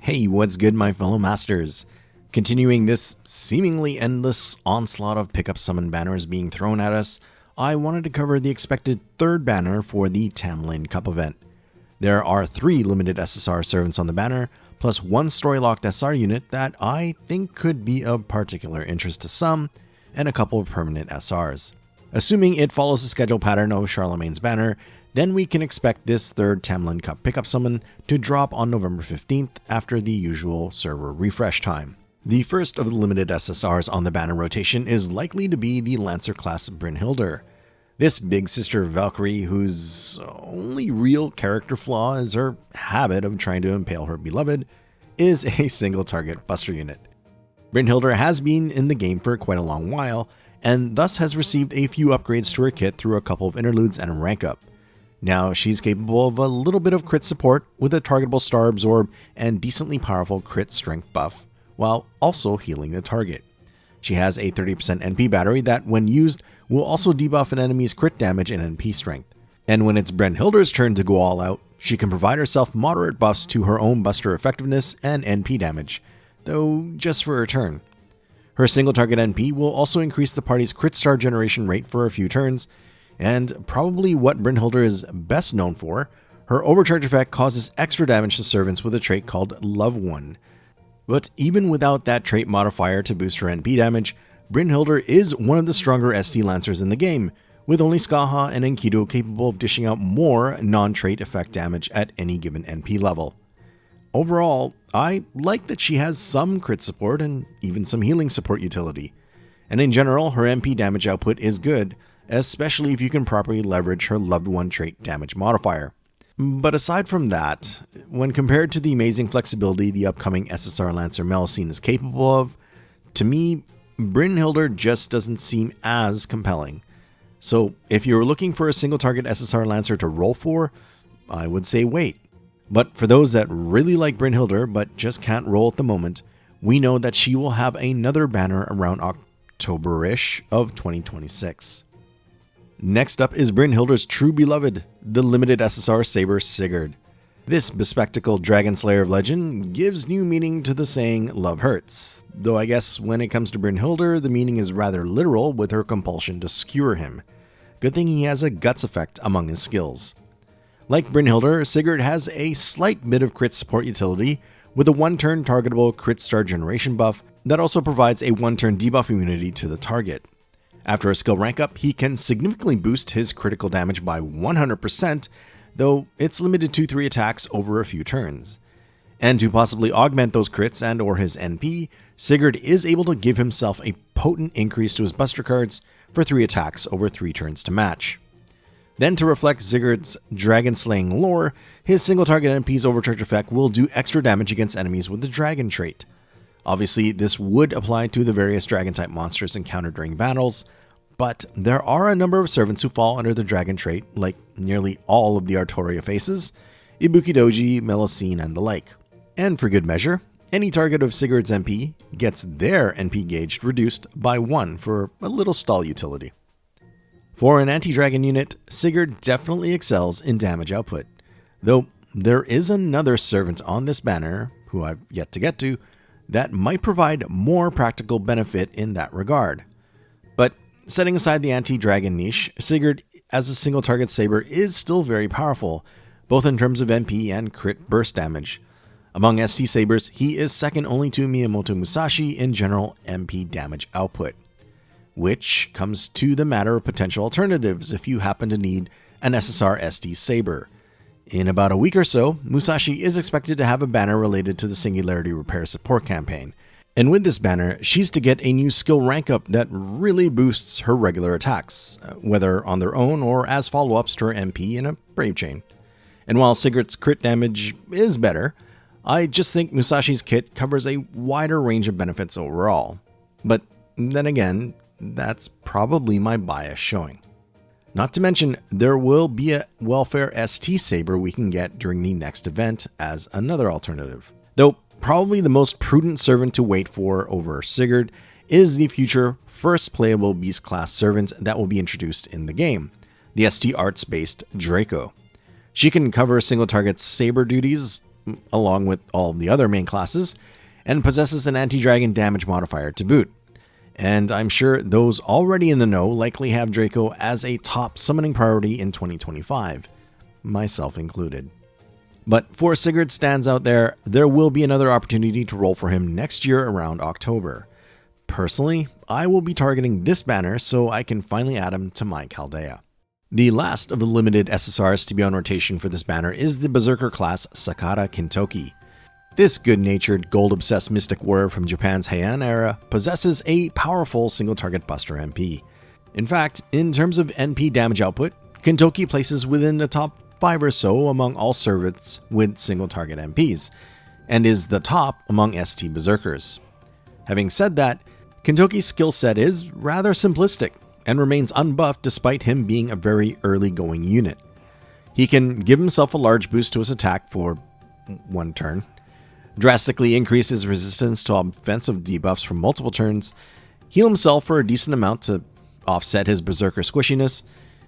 Hey, what's good, my fellow masters? Continuing this seemingly endless onslaught of pickup summon banners being thrown at us, I wanted to cover the expected third banner for the Tam Lin Cup event. There are 3 limited SSR servants on the banner, plus 1 story-locked SR unit that I think could be of particular interest to some, and a couple of permanent SRs. Assuming it follows the schedule pattern of Charlemagne's banner, then we can expect this third Tam Lin Cup pickup summon to drop on November 15th after the usual server refresh time. The first of the limited SSRs on the banner rotation is likely to be the Lancer class Brynhild. This big sister Valkyrie, whose only real character flaw is her habit of trying to impale her beloved, is a single target buster unit. Brynhild has been in the game for quite a long while, and thus has received a few upgrades to her kit through a couple of interludes and a rank up. Now she's capable of a little bit of crit support with a targetable star absorb and decently powerful crit strength buff, while also healing the target. She has a 30% NP battery that, when used, will also debuff an enemy's crit damage and NP strength. And when it's Brynhild's turn to go all out, she can provide herself moderate buffs to her own buster effectiveness and NP damage, though just for her turn. Her single target NP will also increase the party's crit star generation rate for a few turns, and probably what Brynhild is best known for, her overcharge effect causes extra damage to servants with a trait called Love 1. But even without that trait modifier to boost her NP damage, Brynhild is one of the stronger ST Lancers in the game, with only Skaha and Enkidu capable of dishing out more non-trait effect damage at any given NP level. Overall, I like that she has some crit support and even some healing support utility, and in general her NP damage output is good, especially if you can properly leverage her Loved One trait damage modifier. But aside from that, when compared to the amazing flexibility the upcoming SSR Lancer Melusine is capable of, to me, Brynhild just doesn't seem as compelling. So if you're looking for a single target SSR Lancer to roll for, I would say wait. But for those that really like Brynhild but just can't roll at the moment, we know that she will have another banner around October-ish of 2026. Next up is Brynhild's true beloved, the limited SSR Saber Sigurd. This bespectacled dragon slayer of legend gives new meaning to the saying love hurts, though I guess when it comes to Brynhild, the meaning is rather literal with her compulsion to skewer him. Good thing he has a guts effect among his skills. Like Brynhild, Sigurd has a slight bit of crit support utility with a 1-turn targetable crit star generation buff that also provides a 1-turn debuff immunity to the target. After a skill rank up, he can significantly boost his critical damage by 100%, though it's limited to 3 attacks over a few turns. And to possibly augment those crits and or his NP, Sigurd is able to give himself a potent increase to his buster cards for 3 attacks over 3 turns to match. Then to reflect Sigurd's dragon slaying lore, his single target NP's overcharge effect will do extra damage against enemies with the dragon trait. Obviously, this would apply to the various dragon-type monsters encountered during battles, but there are a number of servants who fall under the dragon trait, like nearly all of the Artoria faces, Ibuki-doji, Melusine, and the like. And for good measure, any target of Sigurd's NP gets their NP gauge reduced by 1 for a little stall utility. For an anti-dragon unit, Sigurd definitely excels in damage output, though there is another servant on this banner, who I've yet to get to, that might provide more practical benefit in that regard. But setting aside the anti-dragon niche, Sigurd as a single target saber is still very powerful, both in terms of NP and crit burst damage. Among ST sabers, he is second only to Miyamoto Musashi in general MP damage output, which comes to the matter of potential alternatives if you happen to need an SSR ST saber. In about a week or so, Musashi is expected to have a banner related to the Singularity Repair Support campaign, and with this banner, she's to get a new skill rank up that really boosts her regular attacks, whether on their own or as follow-ups to her MP in a Brave Chain. And while Sigurd's crit damage is better, I just think Musashi's kit covers a wider range of benefits overall. But then again, that's probably my bias showing. Not to mention, there will be a Welfare ST Saber we can get during the next event as another alternative. Though probably the most prudent servant to wait for over Sigurd is the future first playable beast class servant that will be introduced in the game, the ST Arts based Draco. She can cover single target saber duties along with all the other main classes, and possesses an anti-dragon damage modifier to boot. And I'm sure those already in the know likely have Draco as a top summoning priority in 2025, myself included. But for Sigurd stands out there will be another opportunity to roll for him next year around October. Personally, I will be targeting this banner so I can finally add him to my Chaldea. The last of the limited SSRs to be on rotation for this banner is the Berserker class Sakata Kintoki. This good-natured, gold-obsessed mystic warrior from Japan's Heian era possesses a powerful single-target buster MP. In fact, in terms of NP damage output, Kintoki places within the top 5 or so among all servants with single-target MPs, and is the top among ST Berserkers. Having said that, Kintoki's skill set is rather simplistic, and remains unbuffed despite him being a very early-going unit. He can give himself a large boost to his attack for 1 turn, drastically increase his resistance to offensive debuffs for multiple turns, heal himself for a decent amount to offset his Berserker squishiness,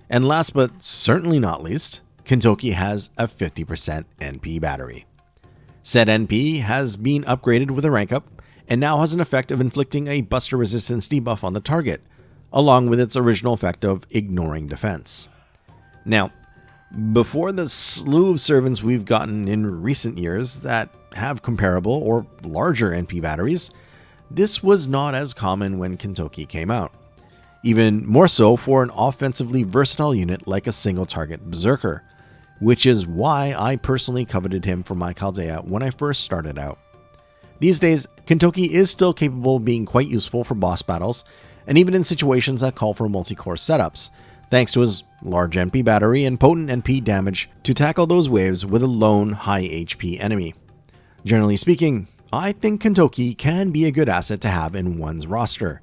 and last but certainly not least, Kintoki has a 50% NP battery. Said NP has been upgraded with a rank up, and now has an effect of inflicting a buster resistance debuff on the target, along with its original effect of ignoring defense. Now, before the slew of servants we've gotten in recent years that have comparable or larger NP batteries, this was not as common when Kintoki came out. Even more so for an offensively versatile unit like a single-target Berserker, which is why I personally coveted him for my Chaldea when I first started out. These days, Kintoki is still capable of being quite useful for boss battles, and even in situations that call for multi-core setups, thanks to his large NP battery and potent NP damage to tackle those waves with a lone high HP enemy. Generally speaking, I think Kintoki can be a good asset to have in one's roster.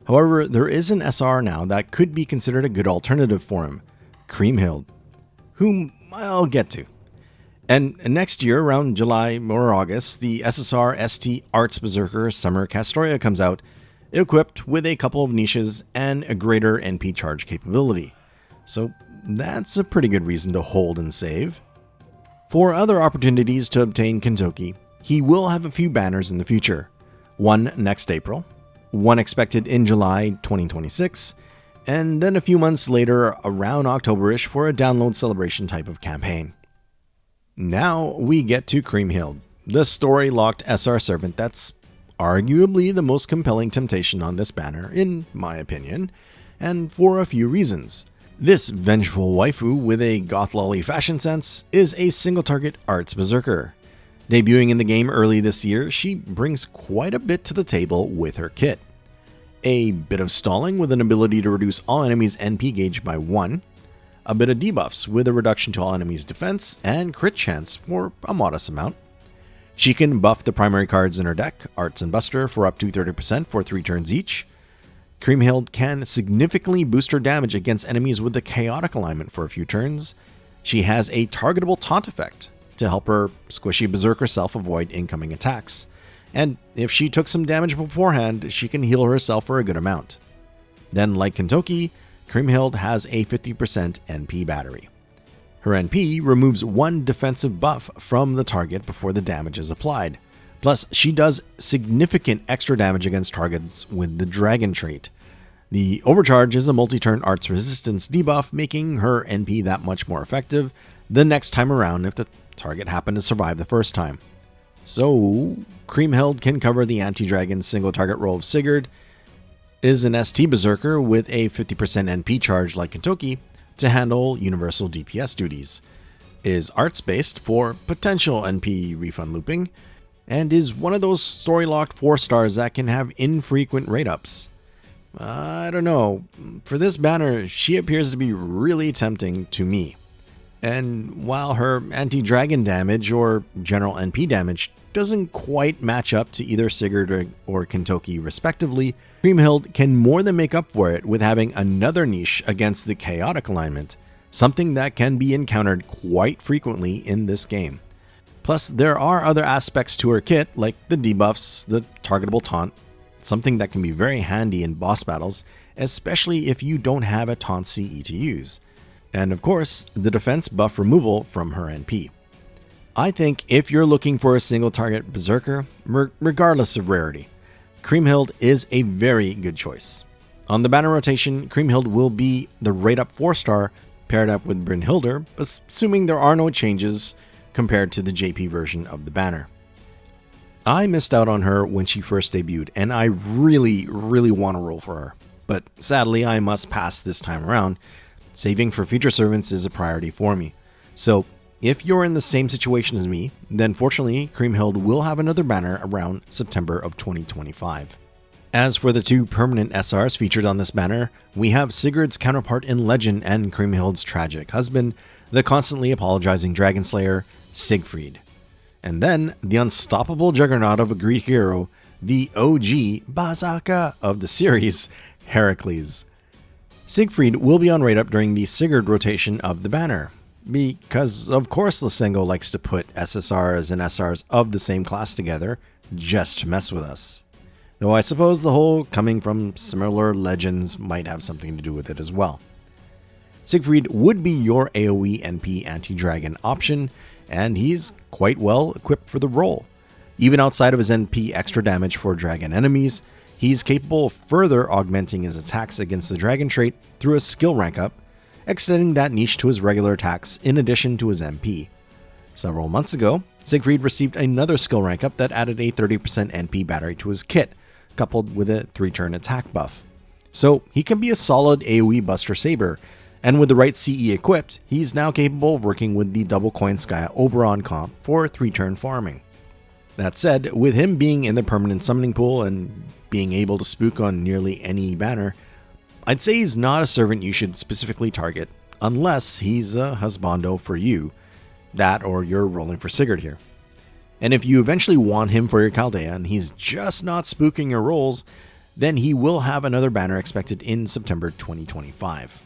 However, there is an SR now that could be considered a good alternative for him, Kriemhild, whom I'll get to. And next year, around July or August, the SSR ST Arts Berserker Summer Castoria comes out, equipped with a couple of niches and a greater NP charge capability. So that's a pretty good reason to hold and save. For other opportunities to obtain Kintoki, he will have a few banners in the future. One next April, one expected in July 2026, and then a few months later around October-ish for a download celebration type of campaign. Now we get to Kriemhild, the story-locked SR servant that's arguably the most compelling temptation on this banner, in my opinion, and for a few reasons. This vengeful waifu with a goth lolly fashion sense is a single-target arts berserker. Debuting in the game early this year, she brings quite a bit to the table with her kit. A bit of stalling with an ability to reduce all enemies' NP gauge by 1, a bit of debuffs with a reduction to all enemies' defense and crit chance for a modest amount. She can buff the primary cards in her deck, Arts and Buster, for up to 30% for 3 turns each. Kriemhild can significantly boost her damage against enemies with the chaotic alignment for a few turns. She has a targetable taunt effect to help her squishy berserker self avoid incoming attacks. And if she took some damage beforehand, she can heal herself for a good amount. Then, like Kintoki, Kriemhild has a 50% NP battery. Her NP removes 1 defensive buff from the target before the damage is applied. Plus, she does significant extra damage against targets with the Dragon trait. The Overcharge is a multi-turn arts resistance debuff, making her NP that much more effective the next time around if the target happened to survive the first time. So, Kriemhild can cover the anti-dragon single target role of Sigurd, is an ST Berserker with a 50% NP charge like Kintoki, to handle universal DPS duties, is arts-based for potential NP refund looping, and is one of those story-locked 4-stars that can have infrequent rate-ups. I don't know, for this banner, she appears to be really tempting to me. And while her anti-dragon damage or general NP damage doesn't quite match up to either Sigurd or Kintoki respectively, Kriemhild can more than make up for it with having another niche against the chaotic alignment, something that can be encountered quite frequently in this game. Plus, there are other aspects to her kit, like the debuffs, the targetable taunt, something that can be very handy in boss battles, especially if you don't have a taunt CE to use. And of course, the defense buff removal from her NP. I think if you're looking for a single target Berserker, regardless of rarity, Kriemhild is a very good choice. On the banner rotation, Kriemhild will be the rate up 4-star paired up with Brynhild, assuming there are no changes compared to the JP version of the banner. I missed out on her when she first debuted, and I really want to roll for her. But sadly, I must pass this time around. Saving for future servants is a priority for me. So if you're in the same situation as me, then fortunately, Kriemhild will have another banner around September of 2025. As for the two permanent SRs featured on this banner, we have Sigurd's counterpart in legend and Kriemhild's tragic husband, the constantly apologizing dragon slayer, Siegfried. And then the unstoppable juggernaut of a Greek hero, the OG Berserker of the series, Heracles. Siegfried will be on rate up during the Sigurd rotation of the banner, because of course Lysenko likes to put SSRs and SRs of the same class together just to mess with us. Though I suppose the whole coming from similar legends might have something to do with it as well. Siegfried would be your AoE NP anti-dragon option, and he's quite well equipped for the role. Even outside of his NP extra damage for dragon enemies, he's capable of further augmenting his attacks against the dragon trait through a skill rank up, extending that niche to his regular attacks in addition to his MP. Several months ago, Siegfried received another skill rank up that added a 30% NP battery to his kit, coupled with a 3-turn attack buff. So he can be a solid AoE buster Saber, and with the right CE equipped, he's now capable of working with the double coin Skya Oberon comp for 3-turn farming. That said, with him being in the permanent summoning pool and being able to spook on nearly any banner, I'd say he's not a servant you should specifically target unless he's a husbando for you, that or you're rolling for Sigurd here. And if you eventually want him for your Chaldea and he's just not spooking your rolls, then he will have another banner expected in September 2025.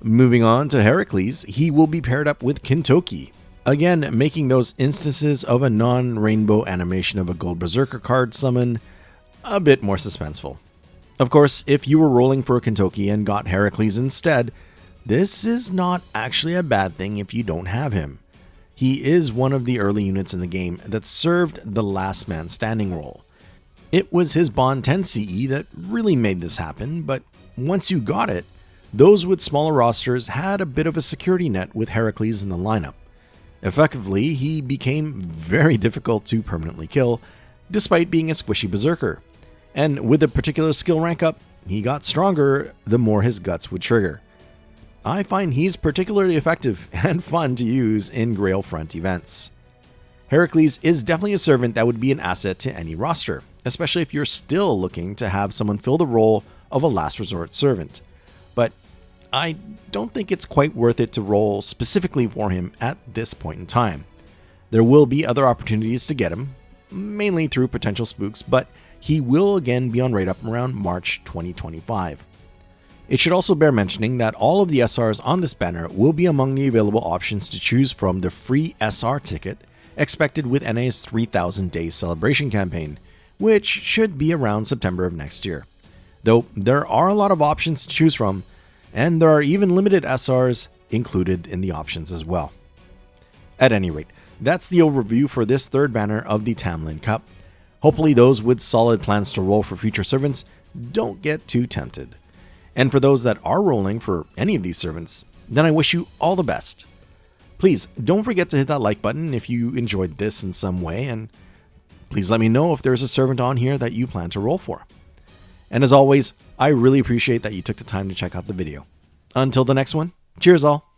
Moving on to Heracles, he will be paired up with Kintoki, again making those instances of a non-rainbow animation of a gold Berserker card summon a bit more suspenseful. Of course, if you were rolling for a Kintoki and got Heracles instead, this is not actually a bad thing if you don't have him. He is one of the early units in the game that served the last man standing role. It was his Bond 10 CE that really made this happen, but once you got it, those with smaller rosters had a bit of a security net with Heracles in the lineup. Effectively, he became very difficult to permanently kill, despite being a squishy Berserker. And with a particular skill rank up, he got stronger the more his guts would trigger. I find he's particularly effective and fun to use in Grail Front events. Heracles is definitely a servant that would be an asset to any roster, especially if you're still looking to have someone fill the role of a last resort servant. But I don't think it's quite worth it to roll specifically for him at this point in time. There will be other opportunities to get him, mainly through potential spooks, but he will again be on rate up around March 2025. It should also bear mentioning that all of the SRs on this banner will be among the available options to choose from the free SR ticket expected with NA's 3000 Days celebration campaign, which should be around September of next year. Though there are a lot of options to choose from, and there are even limited SRs included in the options as well. At any rate, that's the overview for this third banner of the Tam Lin Cup. Hopefully those with solid plans to roll for future servants don't get too tempted. And for those that are rolling for any of these servants, then I wish you all the best. Please don't forget to hit that like button if you enjoyed this in some way, and please let me know if there's a servant on here that you plan to roll for. And as always, I really appreciate that you took the time to check out the video. Until the next one, cheers all!